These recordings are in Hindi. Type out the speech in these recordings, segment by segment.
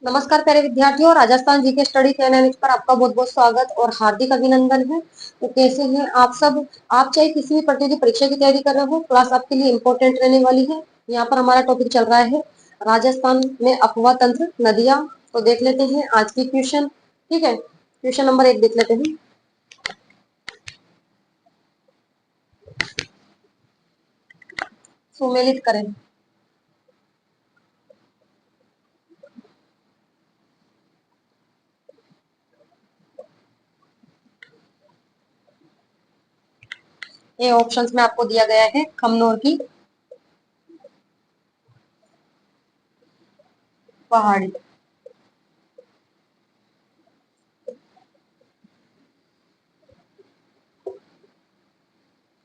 नमस्कार प्यारे विद्यार्थियों, राजस्थान जीके स्टडी चैनल पर आपका बहुत बहुत स्वागत और हार्दिक अभिनंदन है। तो कैसे हैं आप सब। आप चाहे किसी भी प्रतियोगी परीक्षा की तैयारी कर रहे हो, क्लास आपके लिए इम्पोर्टेंट रहने वाली है। यहाँ पर हमारा टॉपिक चल रहा है राजस्थान में अफवाह तंत्र नदियां। तो देख लेते हैं आज की क्वेश्चन। ठीक है, क्वेश्चन नंबर 1 देख लेते हैं। सुमेलित करें। ये ऑप्शंस में आपको दिया गया है खमनोर की पहाड़ी,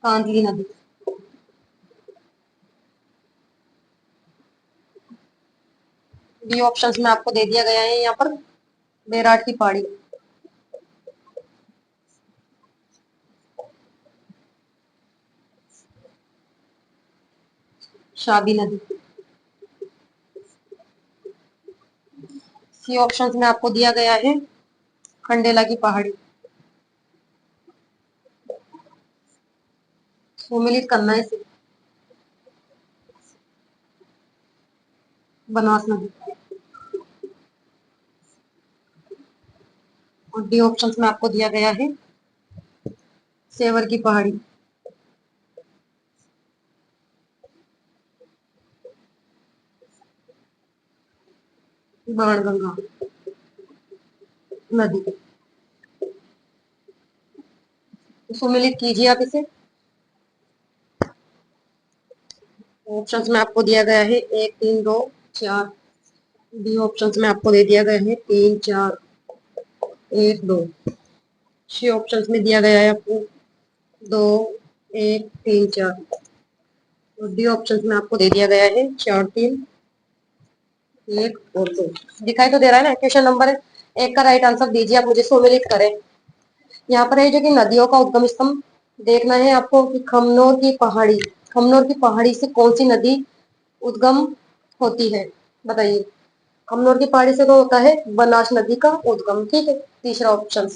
कांदली नदी, बी ऑप्शंस में आपको दे दिया गया है यहाँ पर बेराट की पहाड़ी, शाबी नदी। सी ऑप्शंस में आपको दिया गया है खंडेला की पहाड़ी। सुमिलित करना है इसे। बनास नदी। और डी ऑप्शंस में आपको दिया गया है सेवर की पहाड़ी, बाणगंगा नदी। सुमिलित कीजिए आप इसे। ऑप्शंस में आपको दिया गया है 1 3 2 4। डी ऑप्शंस में आपको दे दिया गया है 3 4 1 2। सी ऑप्शंस में दिया गया है आपको 2 1 3 4। और डी ऑप्शंस में आपको दे दिया गया है 4 3 1 और 2। दिखाई तो दे रहा है ना। क्वेश्चन नंबर 1 का राइट आंसर दीजिए आप मुझे। सुमिलित करें। यहाँ पर है जो कि नदियों का उद्गम स्थल देखना है आपको कि खमनोर की पहाड़ी, खमनोर की पहाड़ी से कौन सी नदी उद्गम होती है, बताइए। खमनोर की पहाड़ी से तो होता है बनास नदी का उद्गम। ठीक है, तीसरा ऑप्शन।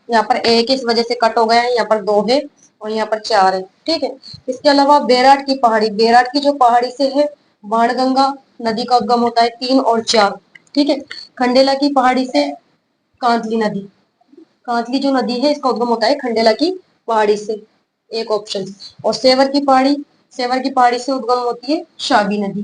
यहाँ पर एक इस वजह से कट हो गया है, यहाँ पर 2 है और यहाँ पर 4 है। ठीक है, इसके अलावा बेराट की पहाड़ी, बेराट की जो पहाड़ी से है बाणगंगा नदी का उद्गम होता है 3 और 4। ठीक है, खंडेला की पहाड़ी से कांतली नदी, कांतली जो नदी है इसका उद्गम होता है खंडेला की पहाड़ी से, एक ऑप्शन। और सेवर की पहाड़ी, सेवर की पहाड़ी से उद्गम होती है शाबी नदी,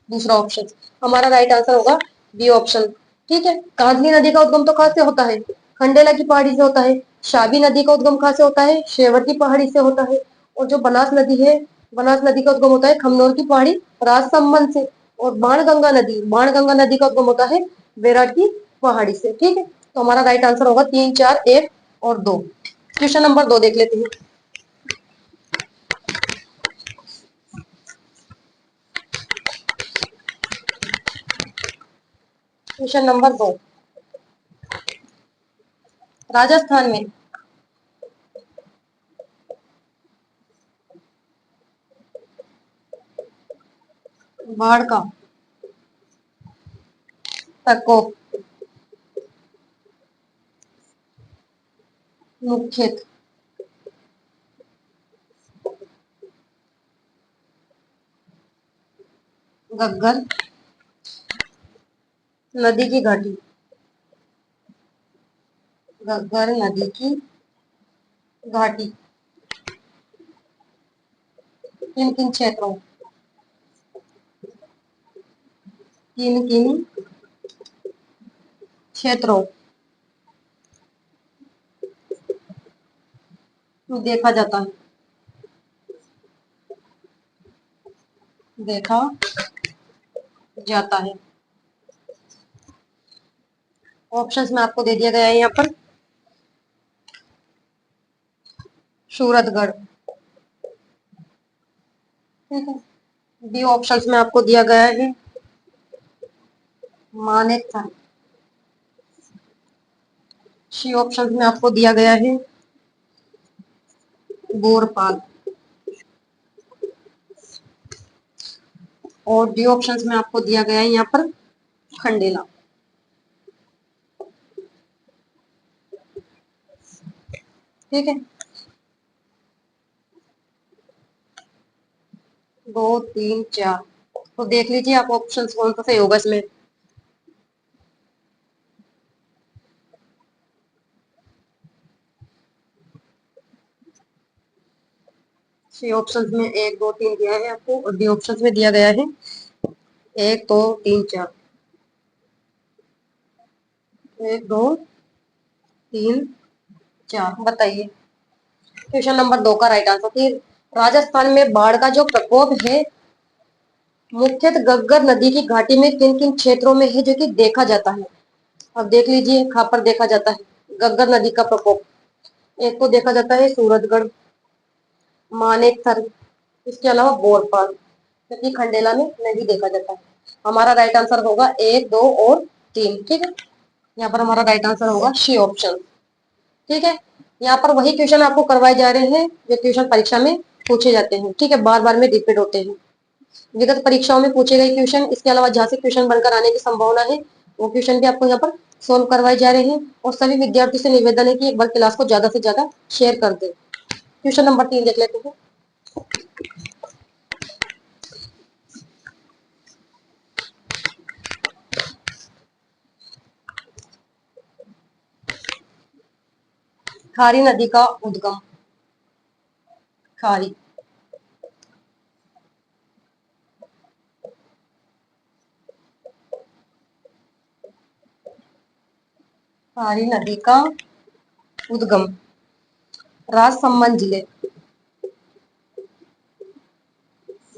दूसरा ऑप्शन। हमारा राइट आंसर होगा बी ऑप्शन। ठीक है, कांतली नदी का उद्गम तो कहाँ से होता है, खंडेला की पहाड़ी से होता है। शाबी नदी का उद्गम कहाँ से होता है, शेवर की पहाड़ी से होता है। और जो बनास नदी है, बनास नदी का उद्गम होता है खमनोर की पहाड़ी राजसमंद से। और बाणगंगा नदी, बाणगंगा नदी का उद्गम होता है बेराट की पहाड़ी से। ठीक है, तो हमारा राइट आंसर होगा 3 4 1 और 2। क्वेश्चन नंबर 2 देख लेते हैं। क्वेश्चन नंबर 2, राजस्थान में बाढ़ का प्रकोप मुख्यतः घग्गर नदी की घाटी, घग्गर नदी की घाटी किन किन क्षेत्रों, किन किन क्षेत्रों में देखा जाता है, देखा जाता है। ऑप्शंस में आपको दे दिया गया है यहाँ पर सूरतगढ़। ठीक है, बी ऑप्शंस में आपको दिया गया है मानेकशॉ। सी ऑप्शंस में आपको दिया गया है बोरपाल। और डी ऑप्शंस में आपको दिया गया है यहाँ पर खंडेला। ठीक है, 2 3 4। तो देख लीजिए आप ऑप्शन कौन सा सही होगा इसमें। सी ऑप्शन में 1 2 3 दिया है आपको, और डी ऑप्शन में दिया गया है 1 2 3 4। 1 2 3 4, बताइए। क्वेश्चन नंबर 2 का राइट आंसर कि राजस्थान में बाढ़ का जो प्रकोप है मुख्यतः गग्गर नदी की घाटी में किन किन क्षेत्रों में है जो कि देखा जाता है। अब देख लीजिए कहाँ पर देखा जाता है गग्गर नदी का प्रकोप। एक तो देखा जाता है सूरतगढ़, मानेकथर, इसके अलावा बोरपाल, क्योंकि खंडेला में नहीं देखा जाता है। हमारा राइट आंसर होगा 1 2 और 3। ठीक है, यहाँ पर हमारा राइट आंसर होगा सी ऑप्शन। ठीक है, यहाँ पर वही क्वेश्चन आपको करवाए जा रहे हैं जो क्वेश्चन परीक्षा में पूछे जाते हैं। ठीक है, बार बार में रिपीट होते हैं। विगत परीक्षाओं में पूछे गए क्वेश्चन, इसके अलावा जहाँ से क्वेश्चन बनकर आने की संभावना है वो क्वेश्चन भी आपको यहाँ पर सोल्व करवाए जा रहे हैं। और सभी विद्यार्थी से निवेदन है कि एक बार क्लास को ज्यादा से ज्यादा शेयर कर दे। क्वेश्चन नंबर 3 देख लेते हैं। खारी नदी का उद्गम। खारी, खारी नदी का उद्गम राजसमंद जिले,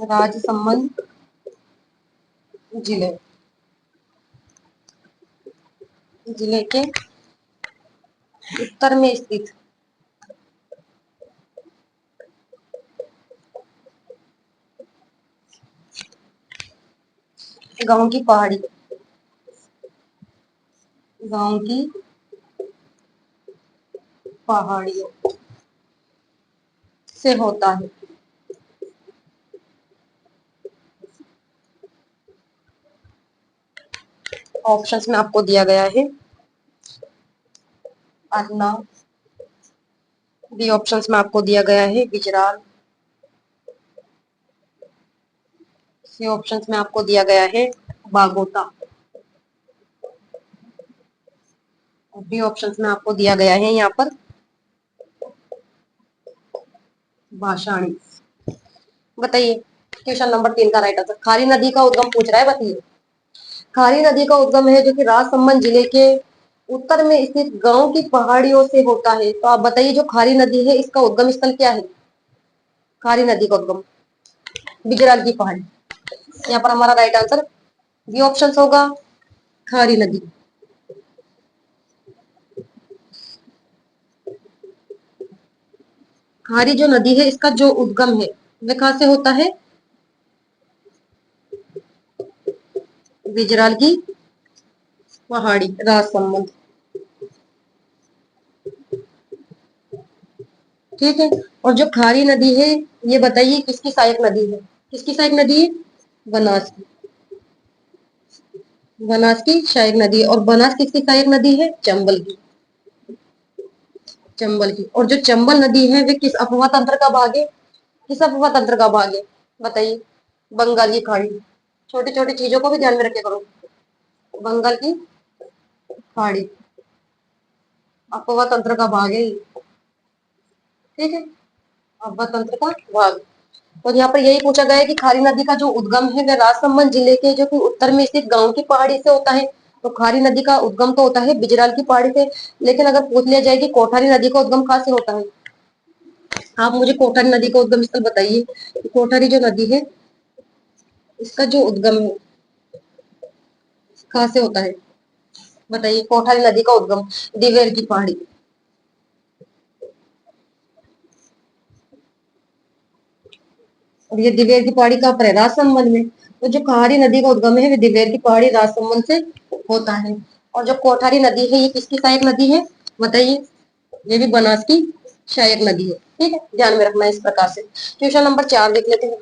राजसमंद जिले, जिले के उत्तर में स्थित गांव की पहाड़ी, गांव की पहाड़ियों से होता है। ऑप्शंस में आपको दिया गया है अन्ना, बी ऑप्शंस में आपको दिया गया है गुजरात, सी ऑप्शंस में आपको दिया गया है बागोता, और डी ऑप्शंस में आपको दिया गया है यहाँ पर भाषाणी। बताइए क्वेश्चन नंबर 3 का राइट आंसर। खारी नदी का उद्गम पूछ रहा है, बताइए। खारी नदी का उद्गम है जो कि राजसमंद जिले के उत्तर में स्थित गांव की पहाड़ियों से होता है। तो आप बताइए जो खारी नदी है इसका उद्गम स्थल क्या है। खारी नदी का उद्गम बिजराल की पहाड़ी। यहाँ पर हमारा राइट आंसर बी ऑप्शन होगा खारी नदी। खारी जो नदी है इसका जो उद्गम है वह कहाँ से होता है, बिजराल की पहाड़ी, राजसमंद। ठीक है, और जो खारी नदी है ये बताइए किसकी सहायक नदी है। किसकी सहायक नदी है, बनास की, बनास की सहायक नदी है। और बनास किसकी सहायक नदी है, चंबल की, चंबल की। और जो चंबल नदी है वे किस अपवाह तंत्र का भाग है, किस अपवाह तंत्र का भाग है, बताइए। बंगाल की खाड़ी। छोटी छोटी चीजों को भी ध्यान में रखे करो। बंगाल की खाड़ी अपवाह तंत्र का भाग है। ठीक है, अपवाह तंत्र का भाग। और यहाँ पर यही पूछा गया है कि खारी नदी का जो उद्गम है वह राजसमंद जिले के जो कि उत्तर में स्थित गांव की पहाड़ी से होता है। तो खारी नदी का उद्गम तो होता है बिजराल की पहाड़ी से। लेकिन अगर पूछ लिया जाए कि कोठारी नदी का उद्गम कहाँ से होता है, आप मुझे कोठारी नदी का उद्गम स्थल बताइए। कोठारी जो नदी है इसका जो उद्गम है कहाँ से होता है, बताइए। कोठारी नदी का उद्गम दिवेर की पहाड़ी। और ये दिवेर की पहाड़ी कहाँ पर है, राजसमंद में। तो जो खारी नदी का उद्गम है वो दिवेर की पहाड़ी राजसमंद से होता है। और जो कोठारी नदी है ये किसकी सहायक नदी है, बताइए। ये भी बनास की सहायक नदी है। ठीक है, ध्यान में रखना है इस प्रकार से। क्वेश्चन नंबर 4 देख लेते हैं।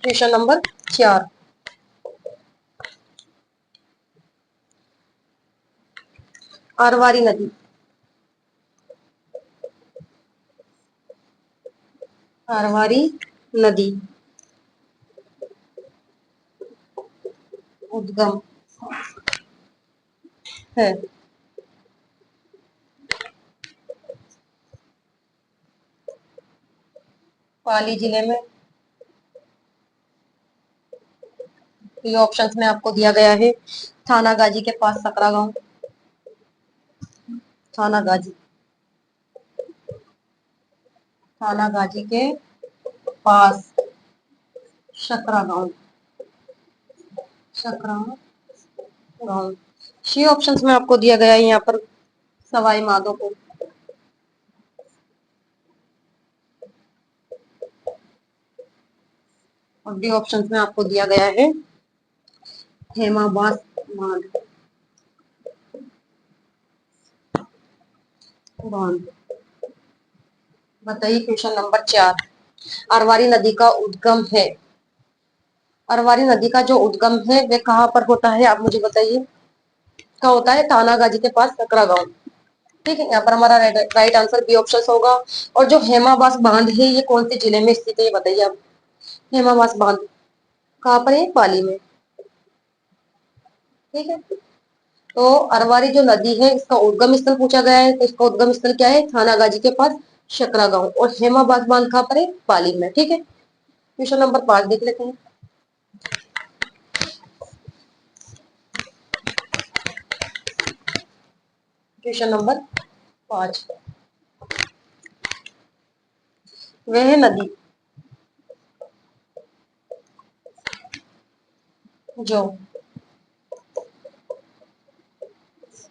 क्वेश्चन नंबर 4, अरवारी नदी। अरवारी नदी उद्गम है पाली जिले में। ये ऑप्शंस में आपको दिया गया है, थाना गाजी के पास सकरा गांव, थाना गाजी, थाना गाजी के पास सकरा गांव, सकरा गांव। सी ऑप्शंस में आपको दिया गया है यहाँ पर सवाई माधोपुर, और डी ऑप्शंस में आपको दिया गया है हेमाबाद बांध। बताइए क्वेश्चन नंबर 4, अरवारी नदी का उद्गम है, अरवारी नदी का जो उद्गम है वह कहाँ पर होता है, आप मुझे बताइए। कहाँ होता है, थाना गाजी के पास सकरा गांव। ठीक है, यहाँ पर हमारा राइट आंसर बी ऑप्शन होगा। और जो हेमाबास बांध है ये कौन से जिले में स्थित है, ये बताइए आप। हेमाबास बांध कहाँ पर है, पाली में। ठीक है, तो अरवारी जो नदी है इसका उद्गम स्थल पूछा गया है, तो इसका उद्गम स्थल क्या है, थाना गाजी के पास शकरा गांव, और हेमाबाद बांध कहाँ पर है, पाली में। ठीक है, क्वेश्चन नंबर 5 देख लेते हैं। क्वेश्चन नंबर 5, वह नदी जो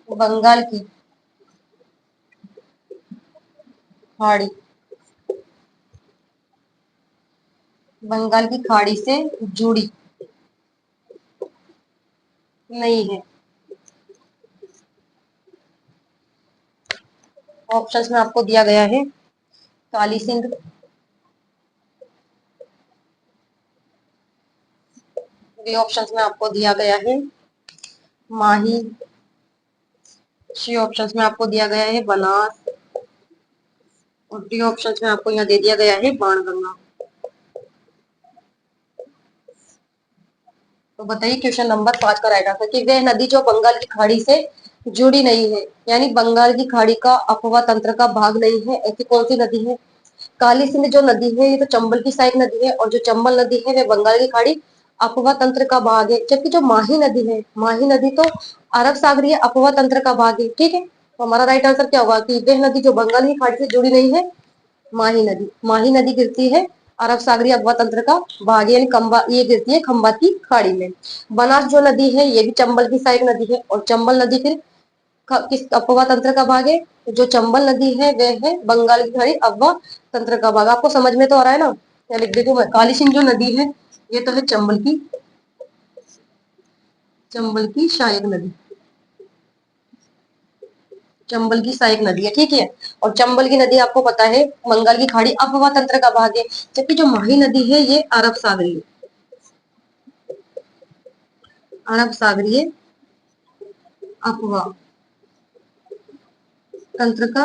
बंगाल की खाड़ी, बंगाल की खाड़ी से जुड़ी नहीं है। ऑप्शंस में आपको दिया गया है काली सिंध, बी ऑप्शंस में आपको दिया गया है माही, सी ऑप्शंस में आपको दिया गया है बनास, और डी ऑप्शंस में आपको यहाँ दे दिया गया है बाणगंगा। तो बताइए क्वेश्चन नंबर 5 का राइट आंसर कि वह नदी जो बंगाल की खाड़ी से जुड़ी नहीं है, यानी बंगाल की खाड़ी का अपवा तंत्र का भाग नहीं है, ऐसी कौन सी नदी है। काली सिंध जो नदी है ये तो चंबल की सहायक नदी है, और जो चंबल नदी है वह बंगाल की खाड़ी अपवा तंत्र का भाग है। जबकि जो माही नदी है, माही नदी तो अरब सागरीय अपवा तंत्र का भाग है। ठीक है, तो हमारा राइट आंसर क्या होगा कि वह नदी जो बंगाल की खाड़ी से जुड़ी नहीं है, माही नदी, माही नदी गिरती है अरब सागरीय अपवा तंत्र का भाग, यानी खंबा, ये गिरती है खंबात की खाड़ी में। बनास जो नदी है ये भी चंबल की सहायक नदी है, और चंबल नदी फिर किस अपवा तंत्र का भाग है, जो चंबल नदी है वह है बंगाल की खाड़ी अपवा तंत्र का भाग। आपको समझ में तो आ रहा है ना, या लिख देती हूँ मैं, काली सिंध जो नदी है ये तो है चंबल की सहायक नदी, चंबल की सहायक नदी है। ठीक है, और चंबल की नदी आपको पता है बंगाल की खाड़ी अपवा तंत्र का भाग है, जबकि जो माही नदी है ये अरब सागरीय, अरब सागरीय अपवा तंत्र का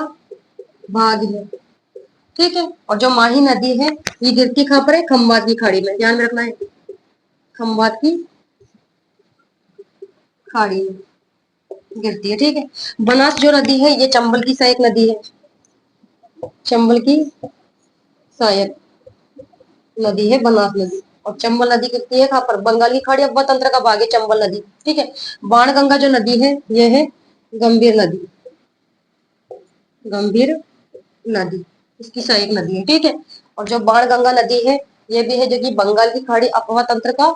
भाग है। ठीक है, और जो माही नदी है ये गिरती कहाँ पर है, खंबात की खाड़ी में, ध्यान में रखना है, खंबात की खाड़ी में गिरती है। ठीक है, बनास जो नदी है ये चंबल की सहायक नदी है, चंबल की सहायक नदी है बनास नदी, और चंबल नदी गिरती है कहाँ पर, बंगाली खाड़ी अफवा तंत्र का भाग है चंबल नदी। ठीक है, बाणगंगा जो नदी है ये है गंभीर नदी, गंभीर नदी इसकी सहायक नदी है। ठीक है, और जो बाणगंगा नदी है ये भी है जो कि बंगाल की खाड़ी अफवा तंत्र का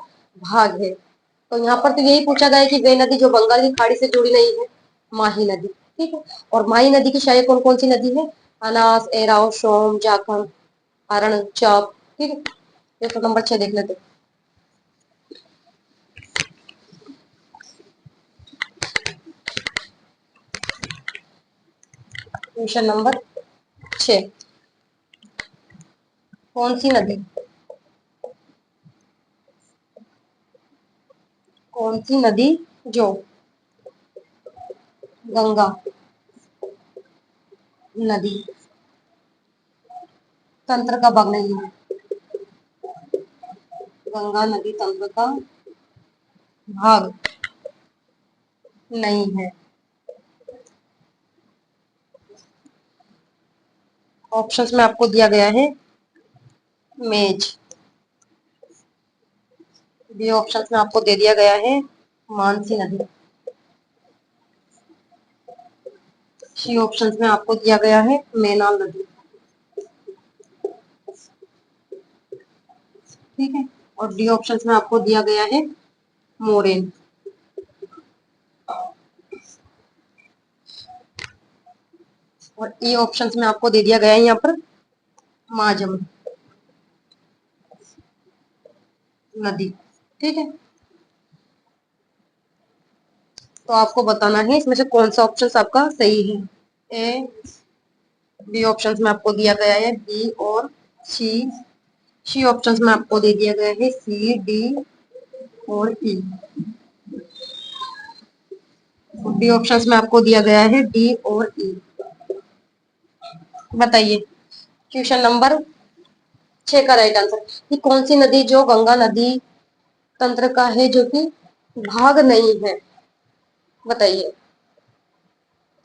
भाग है। तो यहाँ पर तो यही पूछा गया है कि वे नदी जो बंगाल की खाड़ी से जुड़ी नहीं है, माही नदी। ठीक है, और माही नदी की शायद कौन कौन सी नदी है, अनास, एराव, सोम, जाखम, हरण, चाप। ठीक है, ये तो नंबर 6 देख लेते हैं। क्वेश्चन नंबर 6, कौन सी नदी कौन सी नदी जो गंगा नदी तंत्र का भाग नहीं है। गंगा नदी तंत्र का भाग नहीं है। ऑप्शंस में आपको दिया गया है मेज। बी ऑप्शंस में आपको दे दिया गया है मानसी नदी। सी ऑप्शंस में आपको दिया गया है मेनाल नदी। ठीक है। और डी ऑप्शंस में आपको दिया गया है मोरेन। और ई ऑप्शंस में आपको दे दिया गया है यहाँ पर माजम नदी। ठीक है। तो आपको बताना है इसमें से कौन सा ऑप्शन आपका सही है। ए बी ऑप्शंस में आपको दिया गया है बी और सी। सी ऑप्शंस में आपको दे दिया गया है सी डी और ई। डी ऑप्शंस में आपको दिया गया है डी और ई। बताइए क्वेश्चन नंबर 6 का राइट आंसर कि कौन सी नदी जो गंगा नदी तंत्र का है जो कि भाग नहीं है। बताइए।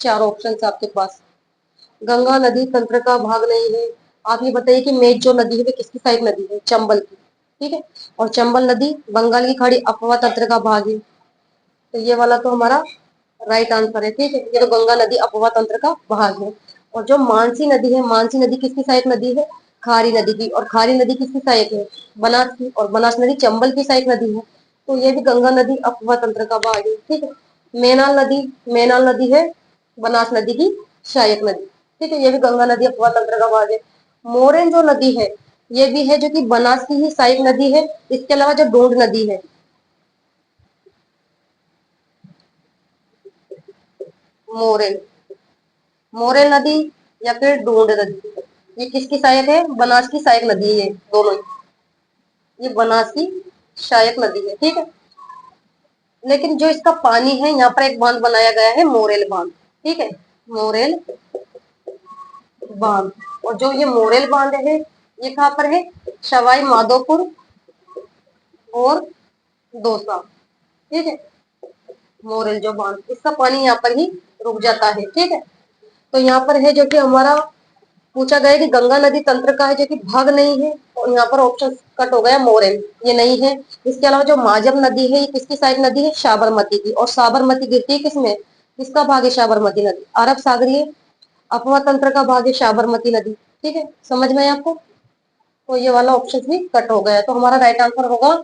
चार ऑप्शन आपके पास। गंगा नदी तंत्र का भाग नहीं है। आप ये बताइए कि मेज जो नदी है वो किसकी सहायक नदी है। चंबल की। ठीक है। और चंबल नदी बंगाल की खाड़ी अफवाह तंत्र का भाग है। तो ये वाला तो हमारा राइट आंसर है। ठीक है। ये तो गंगा नदी अफवाह तंत्र का भाग है। और जो मानसी नदी है मानसी नदी किसकी सहायक नदी है। खारी नदी की। और खारी नदी किसकी सहायक है। बनास की। और बनास नदी चंबल की सहायक नदी है। तो ये भी गंगा नदी अफवाह तंत्र का भाग है। ठीक है। मेनाल नदी है बनास नदी की सहायक नदी। ठीक है। ये भी गंगा नदी अफवाह तंत्र का भाग है। मोरेन जो नदी है ये भी है जो कि बनास की ही सहायक नदी है। इसके अलावा जो डोंड नदी है मोरेन मोरेन नदी या फिर डूंड नदी ये किसकी सहायक है। बनास की सहायक नदी है। ये दोनों ये बनास की सहायक नदी है। ठीक है। लेकिन जो इसका पानी है यहाँ पर एक बांध बनाया गया है मोरेल बांध। ठीक है। मोरेल बांध। और जो ये मोरेल बांध है ये कहाँ पर है। सवाई माधोपुर और दौसा। ठीक है। मोरेल जो बांध इसका पानी यहाँ पर ही रुक जाता है। ठीक है। तो यहाँ पर है जो कि हमारा पूछा गया कि गंगा नदी तंत्र का है जो कि भाग नहीं है। और यहाँ पर ऑप्शन कट हो गया मोरेन ये नहीं है। इसके अलावा जो माजम नदी है ये किसकी सहायक नदी है। साबरमती की। और साबरमती गिरती है किसमें। किसका भाग है साबरमती नदी। अरब सागरीय अफवाह तंत्र का भाग है साबरमती नदी। ठीक है। समझ में आया आपको। तो ये वाला ऑप्शन भी कट हो गया। तो हमारा राइट आंसर होगा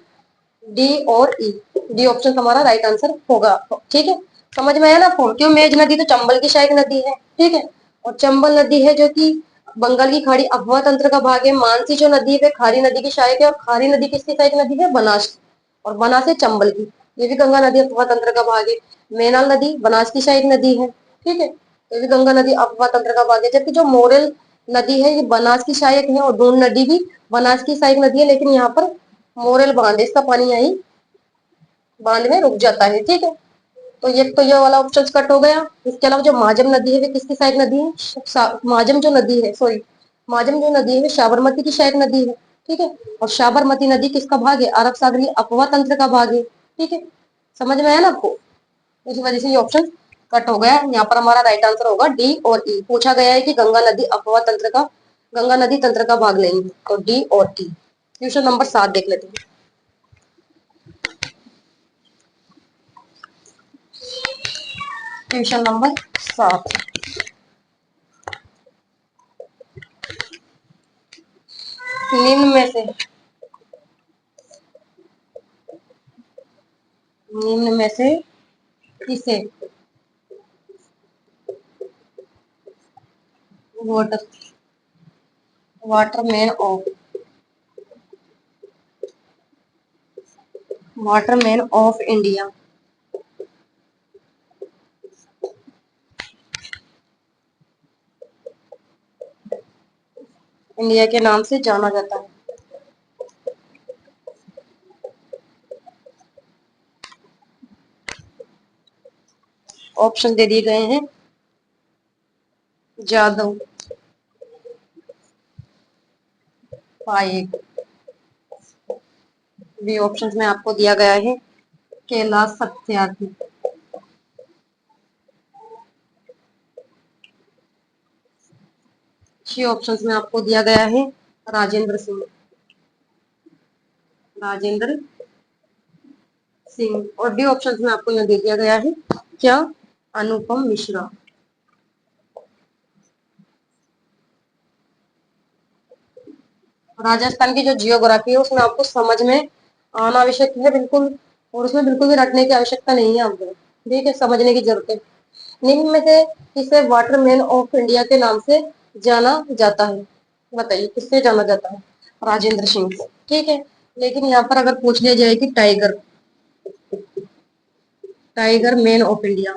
डी और ई। डी ऑप्शन हमारा राइट आंसर होगा। ठीक है। समझ में आया ना आपको। क्यों मेज नदी तो चंबल की सहायक नदी है। ठीक है। और चंबल नदी है जो कि बंगाल की खाड़ी अफवाह तंत्र का भाग है। मानसी जो नदी है खारी नदी की सहायक है। और खारी नदी किसकी सहायक नदी है। बनास की। और बनास है चंबल की। ये भी गंगा नदी अफवाह तंत्र का भाग है। मेनाल नदी बनास की सहायक नदी है। ठीक है। ये भी गंगा नदी अफवाह तंत्र का भाग है। जबकि जो मोरेल नदी है ये बनास की सहायक है। और डून नदी भी बनास की सहायक नदी है। लेकिन यहाँ पर मोरेल बांध है इसका पानी यही बांध में रुक जाता है। ठीक है। तो ये वाला ऑप्शन कट हो गया। इसके अलावा जो माजम नदी है वे किसकी सहायक नदी है। माजम जो नदी है सॉरी माजम जो नदी है वे साबरमती की सहायक नदी है। ठीक है। और साबरमती नदी किसका भाग है। अरब सागरीय अफवाह तंत्र का भाग है। ठीक है। समझ में आया ना आपको। इस वजह से ये ऑप्शन कट हो गया। यहाँ पर हमारा राइट आंसर होगा डी और ई। पूछा गया है कि गंगा नदी तंत्र का भाग नहीं है। तो डी और ई। क्वेश्चन नंबर 7 देख लेते हैं। क्वेश्चन नंबर 7 निम्न में से किसे water Waterman of India India के नाम से जाना जाता है। ऑप्शन दे दिए गए हैं जादव, पाएक। बी ऑप्शन में आपको दिया गया है कैलाश सत्यार्थी। सी ऑप्शन में आपको दिया गया है राजेंद्र सिंह, राजेंद्र सिंह। और डी ऑप्शन में आपको यह दे दिया गया है क्या, अनुपम मिश्रा। राजस्थान की जो जियोग्राफी है उसमें आपको समझ में आना आवश्यक है बिल्कुल, और उसमें बिल्कुल भी रटने की आवश्यकता नहीं है आपको, ठीक है, समझने की जरूरत है। निम्न में से किसे वाटरमैन ऑफ इंडिया के नाम से जाना जाता है, बताइए किससे जाना जाता है, राजेंद्र सिंह से, ठीक है। लेकिन यहाँ पर अगर पूछ लिया जाए कि tiger, tiger man of India,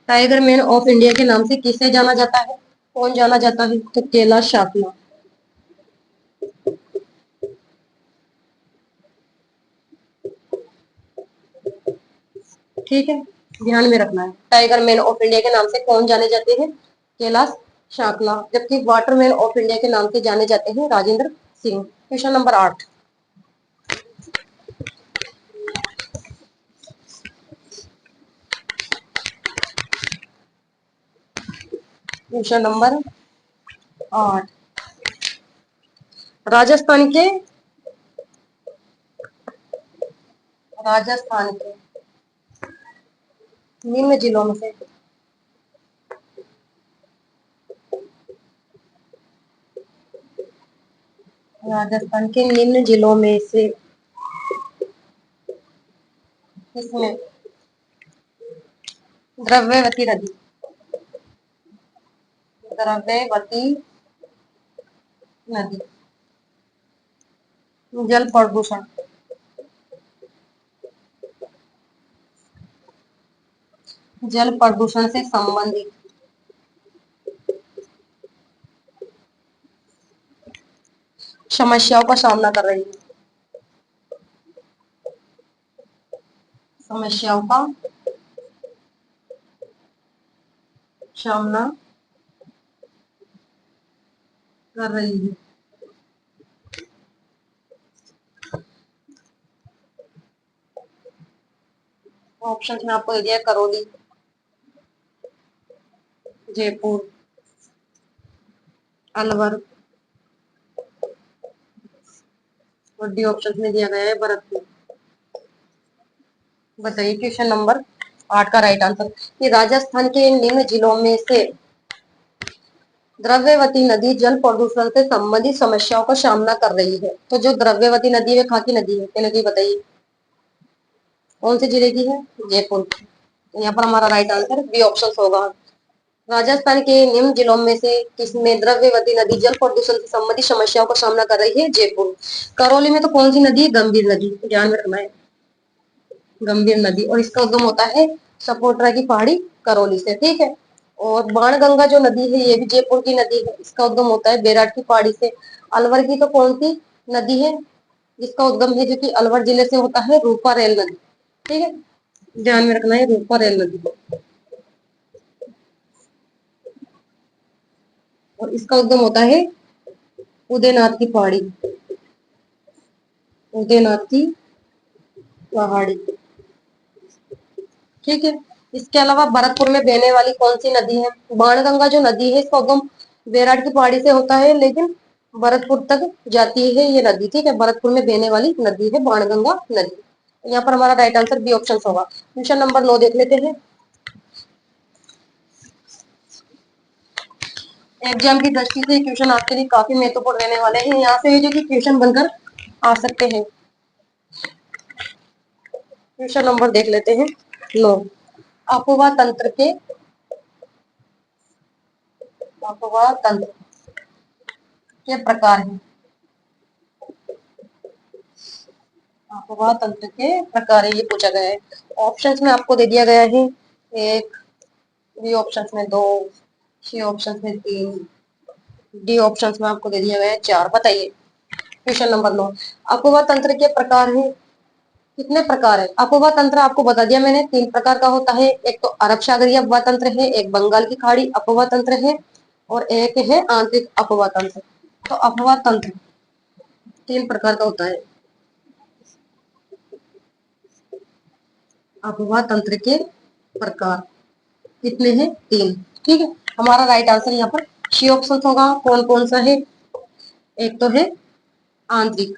tiger man of India के नाम से किसे जाना जाता है, कौन जाना जाता है, तो कैलाश शापला, ठीक है, ध्यान में रखना है। टाइगर मैन ऑफ इंडिया के नाम से कौन जाने जाते हैं, कैलाश शाकला, जबकि वाटरमैन ऑफ इंडिया के नाम से जाने जाते हैं Rajendra Singh. Question number 8, question number 8, Rajasthan के, राजस्थान के निम्न जिलों में से, राजस्थान के निम्न जिलों में से किसमें द्रव्यवती नदी, द्रव्यवती नदी, जल प्रदूषण, जल प्रदूषण से संबंधित समस्याओं का सामना कर रही है, समस्याओं का सामना कर रही है। ऑप्शन में आपको दे दिया करौली, जयपुर, अलवर, और डी ऑप्शन में दिया गया है भरतपुर। बताइए क्वेश्चन नंबर 8 का राइट आंसर, कि राजस्थान के निम्न जिलों में से द्रव्यवती नदी जल प्रदूषण से संबंधित समस्याओं का सामना कर रही है। तो जो द्रव्यवती नदी है कहाँ की नदी है, पहले तो बताइए कौन से जिले की है, जयपुर की। तो यहाँ पर हमारा राइट आंसर बी ऑप्शन होगा। राजस्थान के निम्न जिलों में से किसमें द्रव्यवती नदी जल प्रदूषण से संबंधित समस्याओं का सामना कर रही है, जयपुर। करौली में तो कौन सी नदी है, गंभीर नदी, ध्यान में रखना है, गंभीर नदी, और इसका उद्गम होता है सपोट्रा की पहाड़ी करौली से, ठीक है। और बाणगंगा जो नदी है ये भी जयपुर की नदी है, इसका उद्गम होता है बेराट की पहाड़ी से। अलवर की तो कौन सी नदी है जिसका उद्गम है, जो कि अलवर जिले से होता है, रूपा रेल नदी, ठीक है, ध्यान में रखना है रूपा रेल नदी। और इसका उद्गम होता है उदयनाथ की पहाड़ी, उदयनाथ की पहाड़ी, ठीक है। इसके अलावा भरतपुर में बहने वाली कौन सी नदी है, बाणगंगा जो नदी है इसका उद्गम बेराट की पहाड़ी से होता है, लेकिन भरतपुर तक जाती है ये नदी, ठीक है, भरतपुर में बहने वाली नदी है बाणगंगा नदी। यहाँ पर हमारा राइट आंसर बी ऑप्शन होगा। क्वेश्चन नंबर 9 देख लेते हैं। एग्जाम की दृष्टि से क्वेश्चन आपके लिए काफी महत्वपूर्ण रहने वाले हैं, यहाँ से जो कि क्वेश्चन बनकर आ सकते हैं। क्वेश्चन नंबर देख लेते हैं 9, अपवाह तंत्र के, अपवाह तंत्र के प्रकार हैं, अपवाह तंत्र के प्रकार ये पूछा गया है। ऑप्शंस में आपको दे दिया गया है 1, बी ऑप्शंस में 2, सी ऑप्शंस में 3, डी ऑप्शंस में आपको दे दिया गया है 4। बताइए क्वेश्चन नंबर 9, अपवाह तंत्र के प्रकार है कितने प्रकार है? अफवाह तंत्र आपको बता दिया मैंने, 3 प्रकार का होता है। एक तो अरब सागरीय अफवाह तंत्र है, एक बंगाल की खाड़ी अफवाह तंत्र है, और एक है आंतरिक अफवाह तंत्र। तो अफवाह तंत्र 3 प्रकार का होता है। अफवाह तंत्र के प्रकार कितने हैं? 3। ठीक है, हमारा राइट आंसर यहाँ पर सी ऑप्शन होगा। कौन कौन सा है? एक तो है आंतरिक,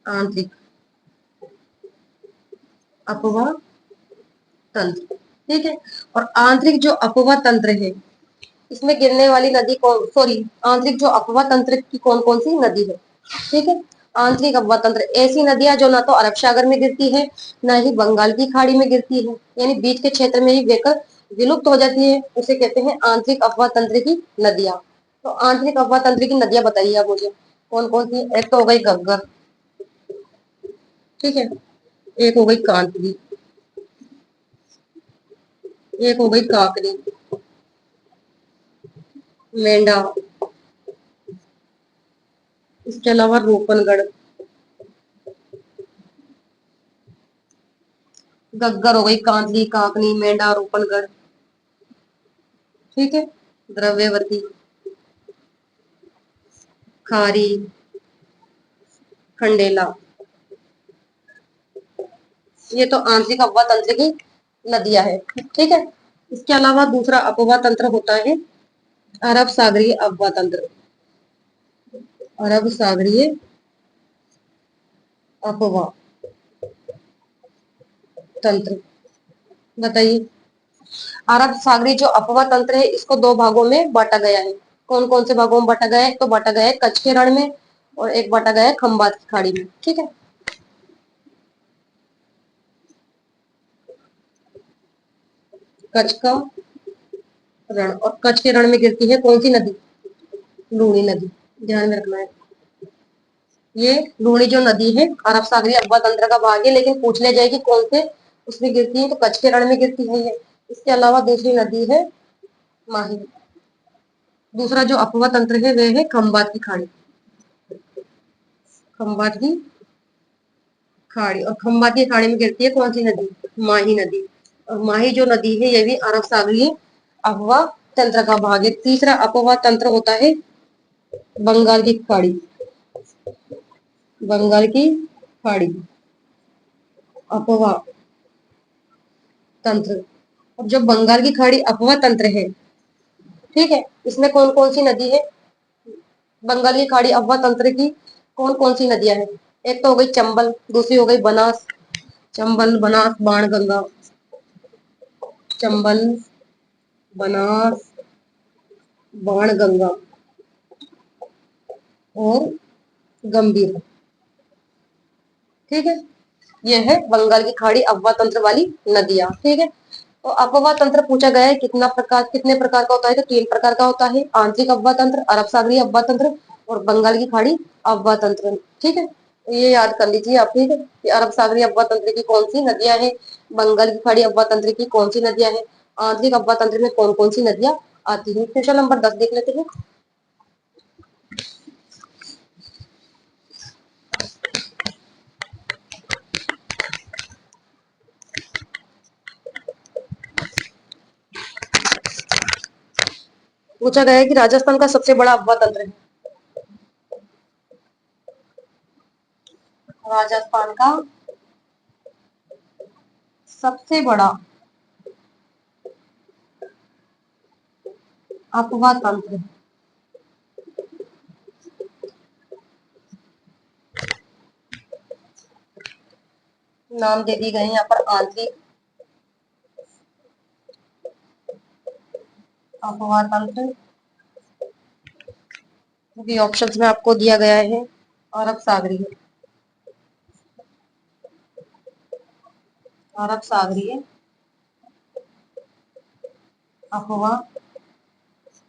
आंतरिक अफवाह तंत्र। ठीक है, और आंतरिक जो अफवाह तंत्र है, इसमें गिरने वाली नदी कौन, सॉरी, आंतरिक जो अफवाह तंत्र की कौन कौन सी नदी है? ठीक है, आंतरिक अफवाह तंत्र ऐसी नदियां जो ना तो अरब सागर में गिरती है, ना ही बंगाल की खाड़ी में गिरती है, यानी बीच के क्षेत्र में ही बहकर विलुप्त हो जाती है, उसे कहते हैं आंतरिक अफवाह तंत्र की नदियां। तो आंतरिक अफवाह तंत्र की नदियां बताइए आप मुझे, कौन कौन सी? एक तो हो गई घग्गर, ठीक है, एक हो गई कांतली, एक हो गई काकरी, मेंढा, इसके अलावा रूपनगढ़। गग्गर हो गई, कांदली, काकनी, मेंढा, रूपनगढ़। ठीक है, द्रव्यवती, खारी, खंडेला। ये तो आंतरिक अफवाह तंत्र की नदियां है। ठीक है, इसके अलावा दूसरा अफवाह तंत्र होता है अरब सागरीय अफवाह तंत्र। अरब सागरीय अफवाह तंत्र बताइए। अरब सागरीय जो अफवाह तंत्र है, इसको 2 भागों में बांटा गया है। कौन कौन से भागों में बांटा गया है? तो बांटा गया है कच्छ के रण में, और एक बांटा गया है खंबात की खाड़ी में। ठीक है, कच्छ का रण, और कच्छ के रण में गिरती है कौन सी नदी? लूणी नदी, ध्यान में रखना है। ये लूणी जो नदी है अरब सागरीय अफवाह तंत्र का भाग है, लेकिन पूछ ले जाएगी कौन से उसमें गिरती है, तो कच्छ के रण में गिरती है ये। इसके अलावा दूसरी नदी है माही। दूसरा जो अफवाह तंत्र है वह है खंबात की खाड़ी। खंबात की खाड़ी, और खंबात की खाड़ी में गिरती है कौन सी नदी? माही नदी। और माही जो नदी है ये भी अरब सागरीय अफवाह तंत्र का भाग है। तीसरा अफवाह तंत्र होता है बंगाल की खाड़ी। बंगाल की खाड़ी अफवाह तंत्र। अब जो बंगाल की खाड़ी अफवाह तंत्र है, ठीक है, इसमें कौन कौन सी नदी है? बंगाल की खाड़ी अफवाह तंत्र की कौन कौन सी नदियां हैं? एक तो हो गई चंबल, दूसरी हो गई बनास, चंबल, बनास, बाणगंगा। चंबल, बनास, बाणगंगा और गंभीर। ठीक है, ये है बंगाल की खाड़ी अफवाह तंत्र वाली नदियां। ठीक है, तो अफवाह तंत्र पूछा गया है कितना प्रकार, कितने प्रकार का होता है? तो 3 प्रकार का होता है। आंतरिक अफवाह तंत्र, अरब सागरीय अफवाह तंत्र, और बंगाल की खाड़ी अफवाह तंत्र। ठीक है, तो ये याद कर लीजिए आप। ठीक है, कि अरब सागरीय अफवाह तंत्र की कौन सी नदियां हैं, बंगाल की खाड़ी अफवाह तंत्र की कौन सी नदियां हैं, आंतरिक अफवाह तंत्र में कौन कौन सी नदियां आती हैं। क्वेश्चन नंबर 10 देख लेते हैं। पूछा गया है कि राजस्थान का सबसे बड़ा अफवाह तंत्र है। राजस्थान का सबसे बड़ा अफवाह तंत्र, नाम दे दिए गए हैं यहाँ पर आंतरिक अफवाह तंत्र। भी ऑप्शंस में आपको दिया गया है अरब सागरीय, अरब सागरीय अफवाह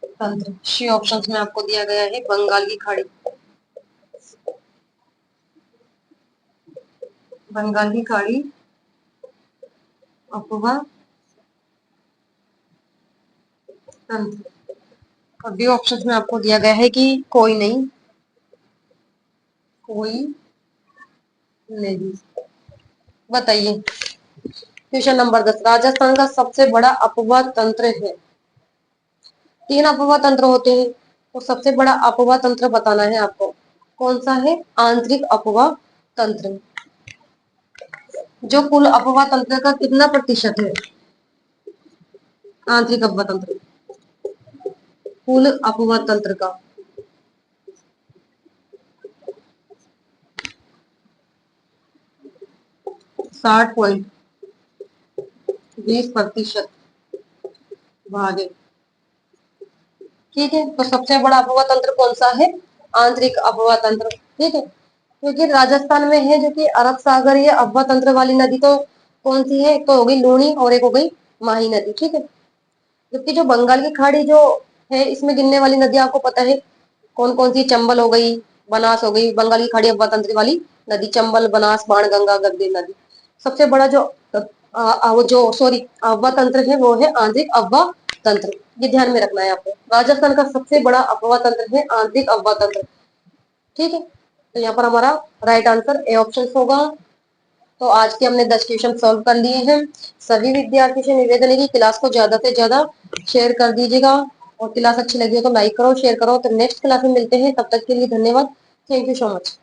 तंत्र। सी ऑप्शंस में आपको दिया गया है बंगाल की खाड़ी, बंगाल की खाड़ी अफवाह तंत्र। और डी ऑप्शंस में आपको दिया गया है कि कोई नहीं, कोई नहीं। बताइए। क्वेश्चन नंबर 10, राजस्थान का सबसे बड़ा अपवाह तंत्र है। 3 अपवाह तंत्र होते हैं, तो सबसे बड़ा अपवाह तंत्र बताना है आपको। कौन सा है? आंतरिक अपवाह तंत्र। जो कुल अपवाह तंत्र का कितना प्रतिशत है? आंतरिक अपवाह तंत्र कुल अपवाह तंत्र का 60.20% भागे। ठीक है, तो सबसे बड़ा अपवाह तंत्र कौन सा है? आंतरिक अपवाह तंत्र। ठीक है, क्योंकि राजस्थान में है जो कि अरब सागर ये अपवाह तंत्र वाली नदी, तो कौन सी है? एक तो हो गई लूनी और एक हो गई माही नदी। ठीक है, जबकि जो बंगाल की खाड़ी जो है इसमें गिनने वाली नदी आपको पता है कौन कौन सी? चंबल हो गई, बनास हो गई। बंगाल की खाड़ी अपवाह तंत्र वाली नदी चंबल, बनास, बाणगंगा, गंदे नदी। सबसे बड़ा जो वो जो सॉरी अफवाह तंत्र है वो है आंतरिक अफवाह तंत्र। ये ध्यान में रखना है आपको। राजस्थान का सबसे बड़ा अफवाह तंत्र है आंतरिक अफवाह तंत्र। ठीक है, तो यहाँ पर हमारा राइट आंसर ए ऑप्शन होगा। तो आज के हमने 10 क्वेश्चन सॉल्व कर लिए हैं। सभी विद्यार्थियों से निवेदन है कि क्लास को ज्यादा से ज्यादा शेयर कर दीजिएगा, और क्लास अच्छी लगी हो तो लाइक करो, शेयर करो। तो नेक्स्ट क्लास में मिलते हैं, तब तक के लिए धन्यवाद। Thank you so much.